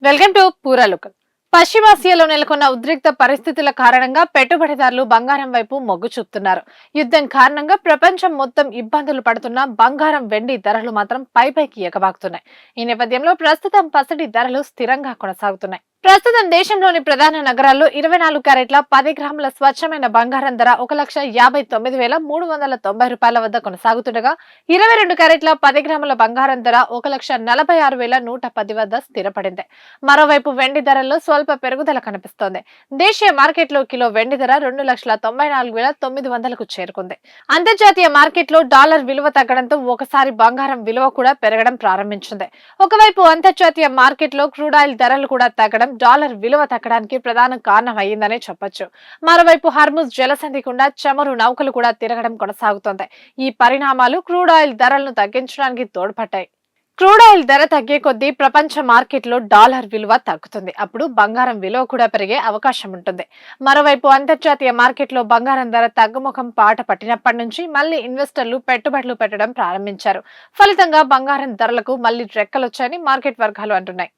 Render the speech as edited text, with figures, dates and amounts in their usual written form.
Welcome to పూరాలుకల్. పశ్చిమాసియాలో నెలకొన్న ఉద్రిక్త పరిస్థితుల కారణంగా పెట్టుబడిదారులు బంగారం వైపు మొగ్గు చూపుతున్నారు. యుద్ధం కారణంగా ప్రపంచం మొత్తం ఇబ్బందులు పడుతున్న బంగారం, వెండి ధరలు మాత్రం పైకి ఎగబాకుతున్నాయి. ఈ నేపథ్యంలో ప్రస్తుతం పసిడి ధరలు స్థిరంగా కొనసాగుతున్నాయి. ప్రస్తుతం దేశంలోని ప్రధాన నగరాల్లో 24 క్యారెట్ల 10 గ్రాముల స్వచ్ఛమైన బంగారం ధర 1,59,390 రూపాయల వద్ద కొనసాగుతుండగా 22 క్యారెట్ల 10 గ్రాముల బంగారం ధర 1,46,110 వద్ద స్థిరపడింది. మరోవైపు వెండి ధరల్లో స్వల్ప పెరుగుదల కనిపిస్తోంది. దేశీయ మార్కెట్లో కిలో వెండి ధర 2,94,900కు చేరుకుంది. అంతర్జాతీయ మార్కెట్లో డాలర్ విలువ తగ్గడంతో ఒకసారి బంగారం విలువ కూడా పెరగడం ప్రారంభించింది. ఒకవైపు అంతర్జాతీయ మార్కెట్లో క్రూడ్ ఆయిల్ ధరలు కూడా తగ్గడం డాలర్ విలువ తగ్గడానికి ప్రధాన కారణం అయ్యిందనే చెప్పొచ్చు. మరోవైపు హర్ముజ్ జలసంధి గుండా చమురు నౌకలు కూడా తిరగడం కొనసాగుతోంది. ఈ పరిణామాలు క్రూడ్ ఆయిల్ ధరలను తగ్గించడానికి తోడ్పడ్డాయి. క్రూడ్ ఆయిల్ ధర తగ్గే కొద్దీ ప్రపంచ మార్కెట్లో డాలర్ విలువ తగ్గుతుంది. అప్పుడు బంగారం విలువ కూడా పెరిగే అవకాశం ఉంటుంది. మరోవైపు అంతర్జాతీయ మార్కెట్లో బంగారం ధర తగ్గుముఖం పాట పట్టినప్పటి నుంచి మళ్లీ ఇన్వెస్టర్లు పెట్టుబడులు పెట్టడం ప్రారంభించారు. ఫలితంగా బంగారం ధరలకు మళ్లీ రెక్కలొచ్చాయని మార్కెట్ వర్గాలు అంటున్నాయి.